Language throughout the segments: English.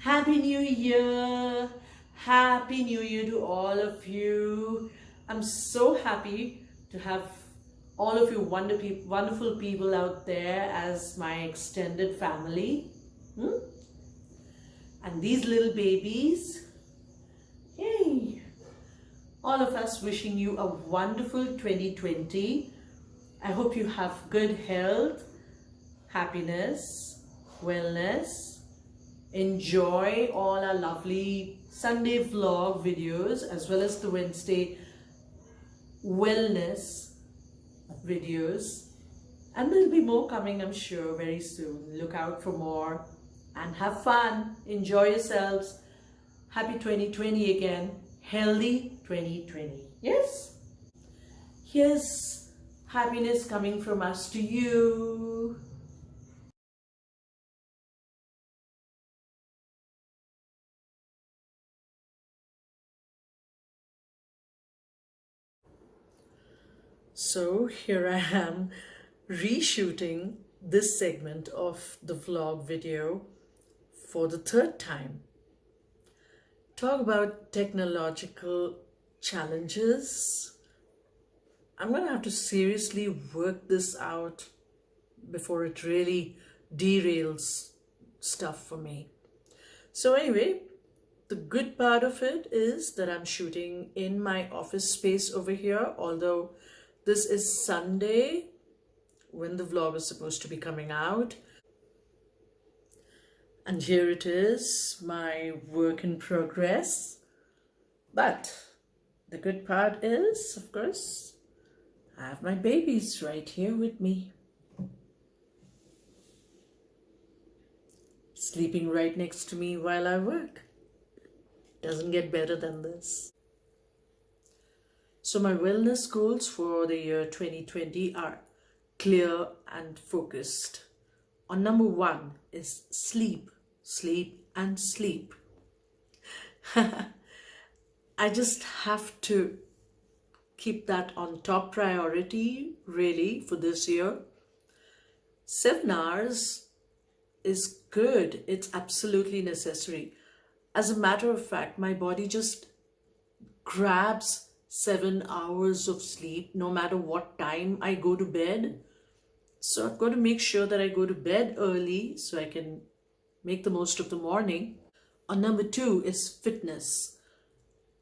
Happy New Year! Happy New Year to all of you. I'm so happy to have all of you wonderful people out there as my extended family. Hmm? And these little babies. Yay! All of us wishing you a wonderful 2020. I hope you have good health, happiness, wellness. Enjoy all our lovely Sunday vlog videos as well as the Wednesday wellness videos, and there'll be more coming, I'm sure, very soon. Look out for more and have fun. Enjoy yourselves. Happy 2020 again. Healthy 2020. Yes? Here's happiness coming from us to you. So here I am reshooting this segment of the vlog video for the third time. Talk about technological challenges. I'm going to have to seriously work this out before it really derails stuff for me. So anyway, the good part of it is that I'm shooting in my office space over here, although this is Sunday when the vlog is supposed to be coming out. And here it is, my work in progress. But the good part is, of course, I have my babies right here with me. Sleeping right next to me while I work. Doesn't get better than this. So my wellness goals for the year 2020 are clear and focused. On number 1 is sleep, sleep and sleep. I just have to keep that on top priority really for this year. 7 hours is good. It's absolutely necessary. As a matter of fact, my body just grabs 7 hours of sleep no matter what time I go to bed. So I've got to make sure that I go to bed early so I can make the most of the morning. On number 2 is fitness.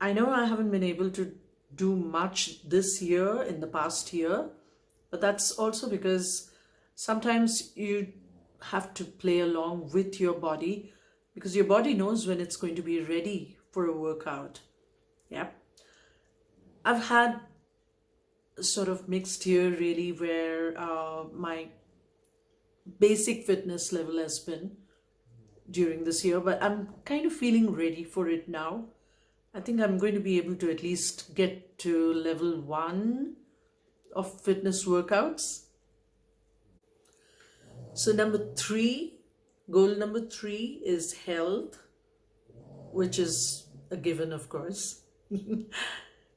I know I haven't been able to do much this year in the past year, but that's also because sometimes you have to play along with your body because your body knows when it's going to be ready for a workout. Yep. I've had a sort of mixed year really where my basic fitness level has been during this year, but I'm kind of feeling ready for it now. I think I'm going to be able to at least get to level 1 of fitness workouts. So goal number 3 is health, which is a given, of course.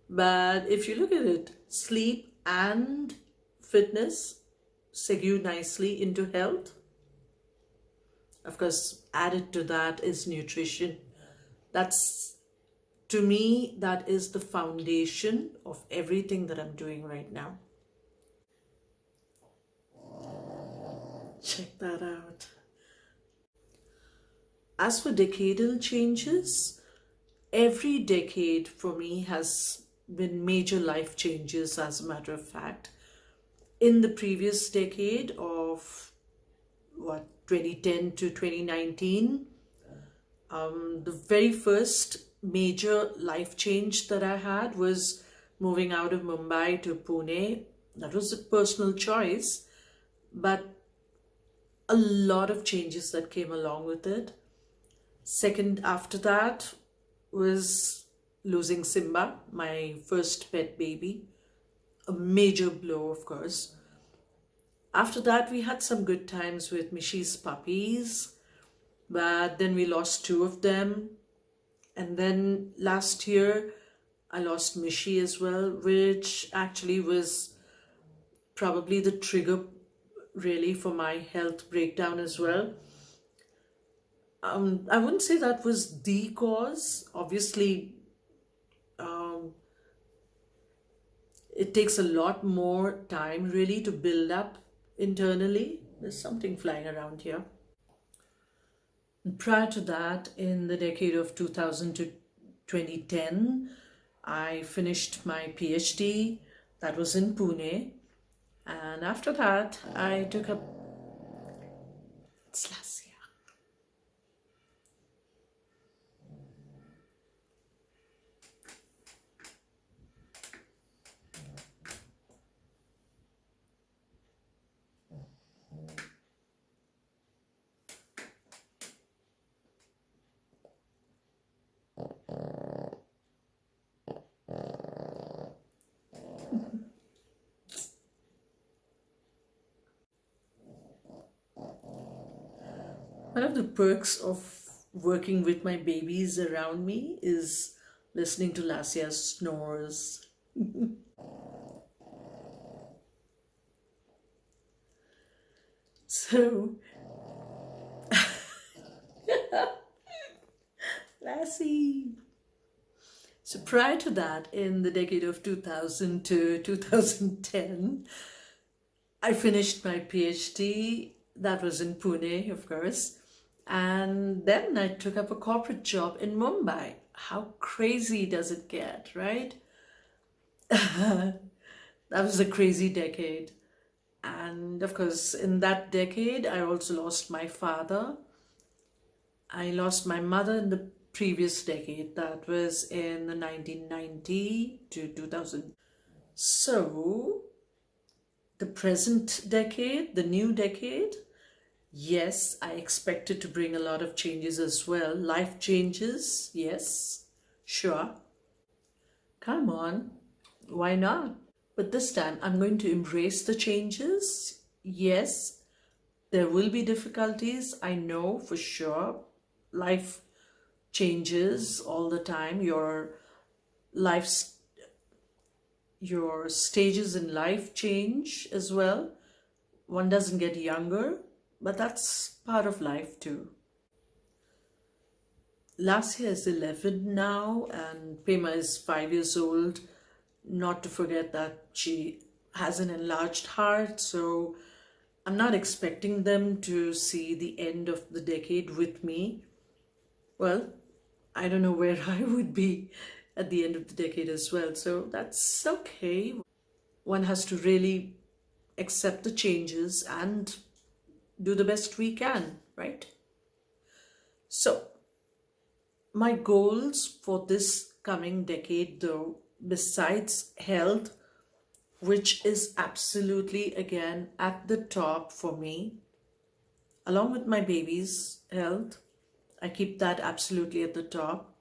But if you look at it, sleep and fitness segue nicely into health. Of course, added to that is nutrition. To me, that is the foundation of everything that I'm doing right now. Check that out. As for decadal changes, every decade for me has been major life changes, as a matter of fact. In the previous decade of 2010 to 2019, the very first major life change that I had was moving out of Mumbai to Pune. That was a personal choice, but a lot of changes that came along with it. Second after that was losing Simba, my first pet baby. A major blow, of course. After that, we had some good times with Mishi's puppies, but then we lost 2 of them. And then last year, I lost Mishi as well, which actually was probably the trigger really for my health breakdown as well. I wouldn't say that was the cause. Obviously, um, it takes a lot more time really to build up internally. There's something flying around here. Prior to that, in the decade of 2000 to 2010, I finished my PhD. That was in Pune. And after that, I took up Lasya. One of the perks of working with my babies around me is listening to Lasya's snores. So, Lassie. So prior to that, in the decade of 2000 to 2010, I finished my PhD. That was in Pune, of course. And then I took up a corporate job in Mumbai. How crazy does it get, right? That was a crazy decade. And of course, in that decade, I also lost my father. I lost my mother in the previous decade. That was in the 1990 to 2000. So, the present decade, the new decade, yes, I expect it to bring a lot of changes as well. Life changes, yes, sure. Come on, why not? But this time I'm going to embrace the changes. Yes, there will be difficulties, I know for sure. Life changes all the time. Your stages in life change as well. One doesn't get younger, but that's part of life too. Lasya is 11 now and Pema is 5 years old. Not to forget that she has an enlarged heart, so I'm not expecting them to see the end of the decade with me. Well, I don't know where I would be at the end of the decade as well, so that's okay. One has to really accept the changes and do the best we can, right? So, my goals for this coming decade though, besides health, which is absolutely again at the top for me, along with my baby's health, I keep that absolutely at the top.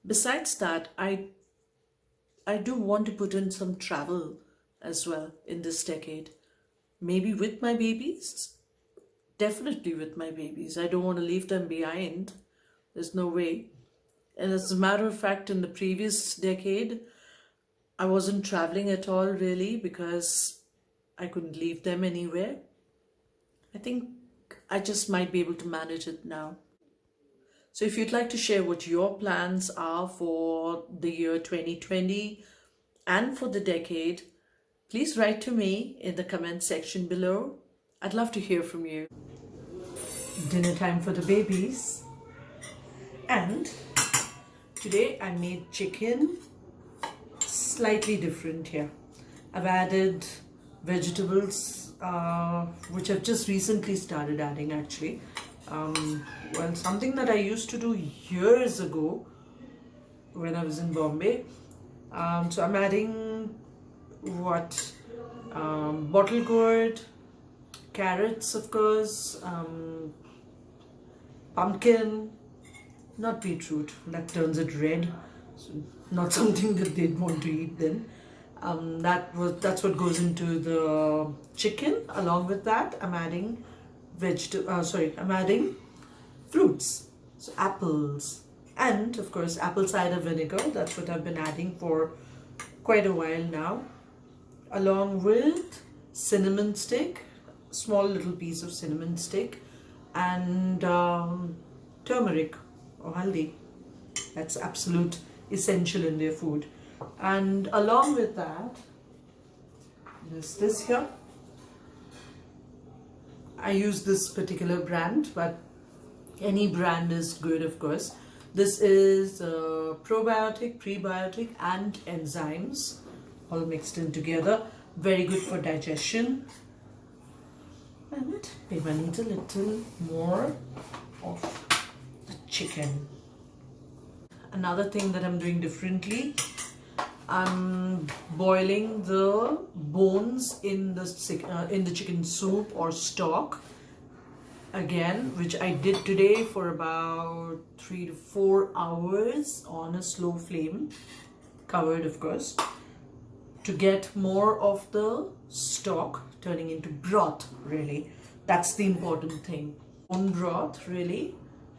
Besides that, I do want to put in some travel as well in this decade. Maybe with my babies, definitely with my babies. I don't want to leave them behind. There's no way. And as a matter of fact, in the previous decade, I wasn't traveling at all really because I couldn't leave them anywhere. I think I just might be able to manage it now. So if you'd like to share what your plans are for the year 2020 and for the decade, please write to me in the comment section below. I'd love to hear from you. Dinner time for the babies. And today I made chicken slightly different here. I've added vegetables, which I've just recently started adding actually. Well, something that I used to do years ago when I was in Bombay. So I'm adding bottle gourd, carrots of course, pumpkin, not beetroot, that turns it red, so not something that they'd want to eat then. That's what goes into the chicken. Along with that, I'm adding I'm adding fruits, so apples, and of course apple cider vinegar. That's what I've been adding for quite a while now, along with cinnamon stick, small little piece of cinnamon stick, and turmeric or haldi. That's absolute essential in their food. And along with that, there's this here. I use this particular brand, but any brand is good, of course. This is probiotic, prebiotic, and enzymes all mixed in together. Very good for digestion. And Pema needs a little more of the chicken. Another thing that I'm doing differently, I'm boiling the bones in the chicken soup or stock again, which I did today for about 3 to 4 hours on a slow flame, covered of course, to get more of the stock turning into broth. Really, that's the important thing. Bone broth really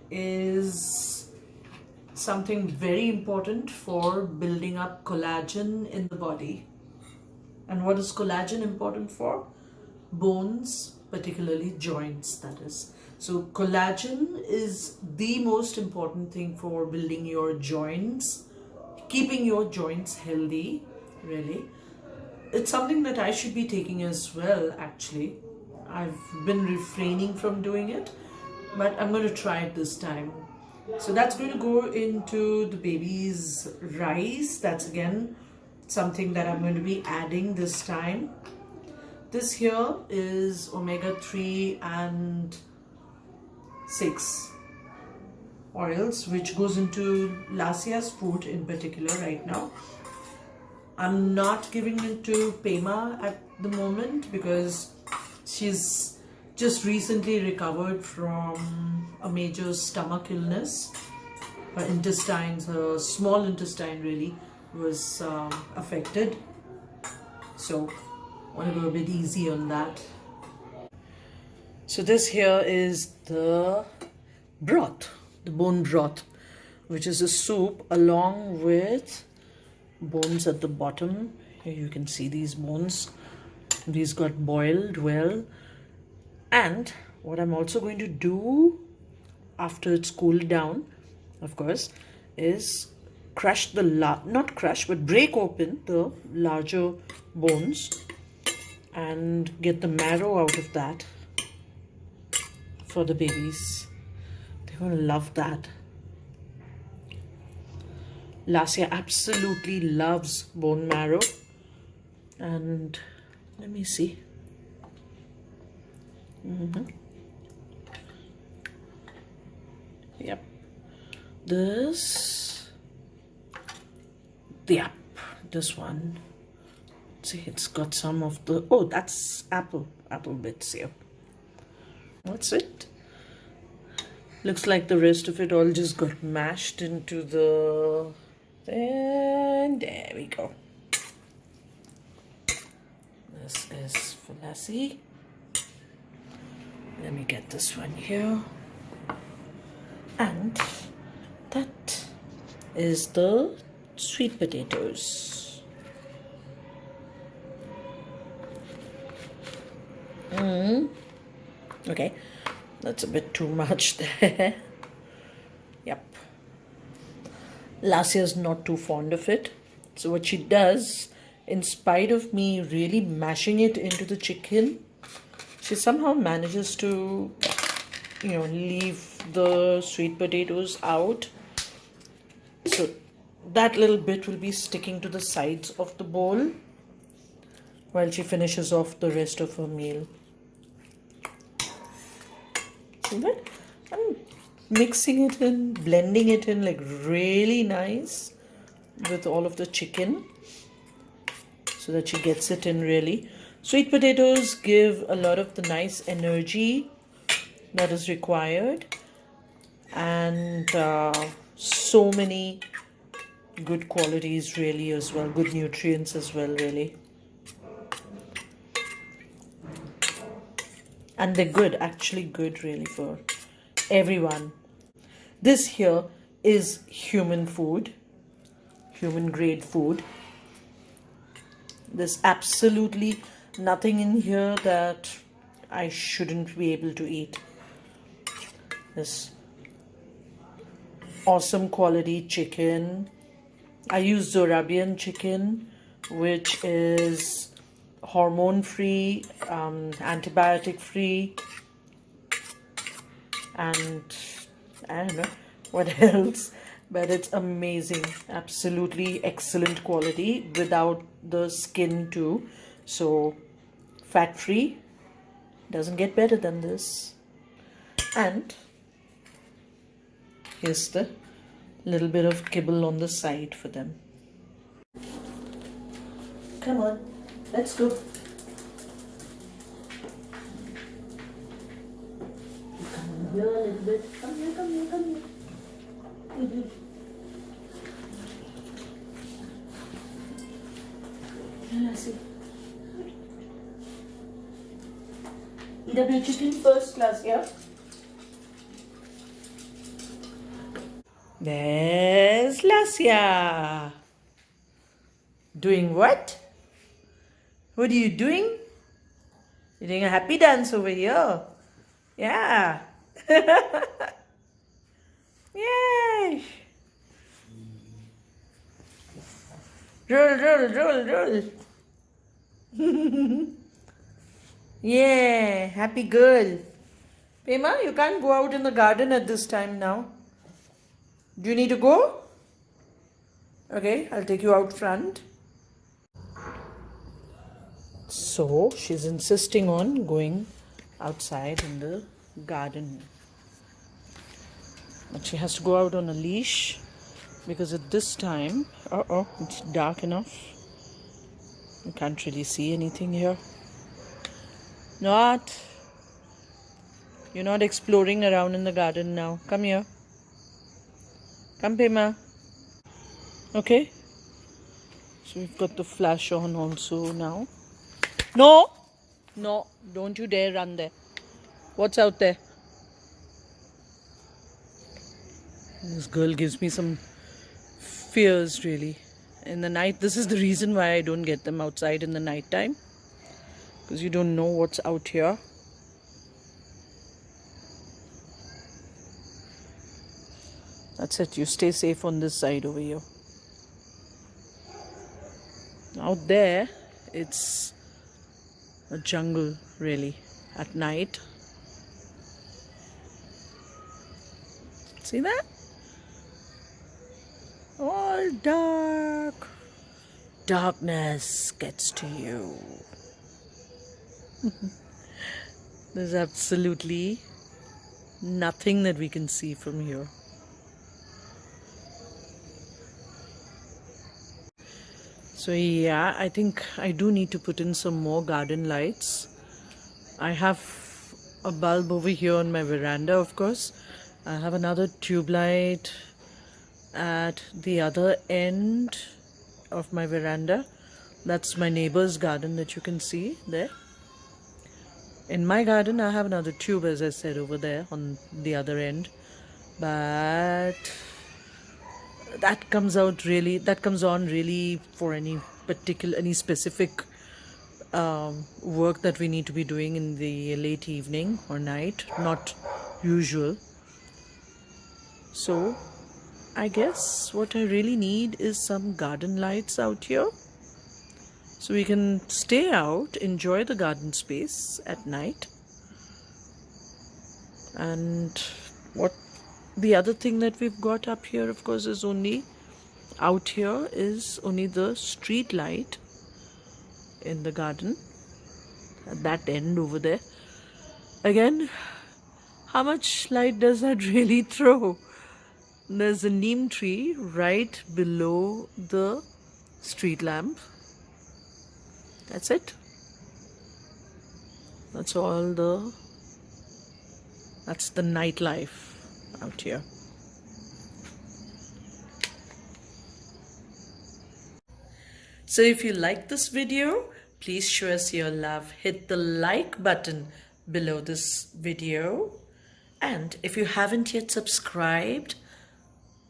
is something very important for building up collagen in the body. And what is collagen important for? Bones, particularly joints, that is. So collagen is the most important thing for building your joints, keeping your joints healthy, really. It's something that I should be taking as well, actually. I've been refraining from doing it, but I'm going to try it this time. So that's going to go into the baby's rice. That's again something that I'm going to be adding this time. This here is omega-3 and 6 oils, which goes into Lasya's food in particular right now. I'm not giving it to Pema at the moment because she's just recently recovered from a major stomach illness. Her intestines, her small intestine really was affected. So I want to go a bit easy on that. So this here is the broth, the bone broth, which is a soup along with bones at the bottom. Here you can see these bones. These got boiled well. And what I'm also going to do after it's cooled down, of course, is crush the, not crush, but break open the larger bones and get the marrow out of that for the babies. They're going to love that. Lasya absolutely loves bone marrow. And let me see. Yep. This one. See, it's got some of the, oh, that's apple bits here. What's it? Looks like the rest of it all just got mashed into the, and there we go. This is for Lassie. Let me get this one here. And that is the sweet potatoes. Okay, that's a bit too much there. Yep. Lasya's not too fond of it. So what she does, in spite of me really mashing it into the chicken, she somehow manages to, leave the sweet potatoes out. So that little bit will be sticking to the sides of the bowl while she finishes off the rest of her meal. See that? I'm mixing it in, blending it in like really nice with all of the chicken so that she gets it in really. Sweet potatoes give a lot of the nice energy that is required, and so many good qualities really as well, good nutrients as well really. And they're good, actually good really for everyone. This here is human food, human grade food. There's absolutely nothing in here that I shouldn't be able to eat. this awesome quality chicken. I use Zorabian chicken, which is hormone free, antibiotic free, and I don't know what else, but it's amazing, absolutely excellent quality without the skin too. So fat free, doesn't get better than this. And here's the little bit of kibble on the side for them. Come on, let's go. Come here a little bit. Come here, come here, come here. Lassie. Eat up your chicken first, Lasya. There's Lasya. Doing what? What are you doing? You're doing a happy dance over here. Yeah. Yay. Roll, roll, roll, roll. Yeah, happy girl. Pema, you can't go out in the garden at this time now. Do you need to go? Okay, I'll take you out front. So she's insisting on going outside in the garden. But she has to go out on a leash because at this time, it's dark enough. You can't really see anything here. You're not exploring around in the garden now. Come here. Come, Pema. Okay. So we've got the flash on also now. No, don't you dare run there. What's out there? This girl gives me some fears, really. In the night, this is the reason why I don't get them outside in the night time. Because you don't know what's out here. That's it. You stay safe on this side over here. Out there, it's a jungle, really, at night. See that? All dark. Darkness gets to you. There's absolutely nothing that we can see from here. So yeah, I think I do need to put in some more garden lights. I have a bulb over here on my veranda, of course. I have another tube light at the other end of my veranda. That's my neighbor's garden that you can see there. In my garden, I have another tube, as I said, over there on the other end. But that comes on really for any specific work that we need to be doing in the late evening or night, not usual. So I guess what I really need is some garden lights out here, so we can stay out, enjoy the garden space at night. And what the other thing that we've got up here, of course, is only out here is only the street light in the garden at that end over there. Again, how much light does that really throw? There's a neem tree right below the street lamp. That's it. That's the nightlife out here. So if you like this video, please show us your love. Hit the like button below this video. And if you haven't yet subscribed,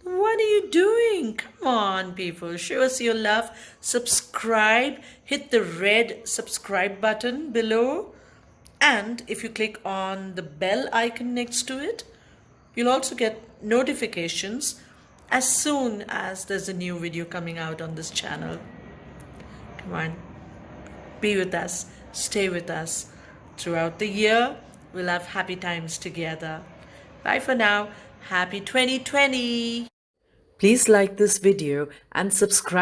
what are you doing? Come on, people. Show us your love. Subscribe. Hit the red subscribe button below. And if you click on the bell icon next to it, You'll also get notifications as soon as there's a new video coming out on this channel. Come on, be with us, stay with us. Throughout the year, we'll have happy times together. Bye for now. Happy 2020. Please like this video and subscribe.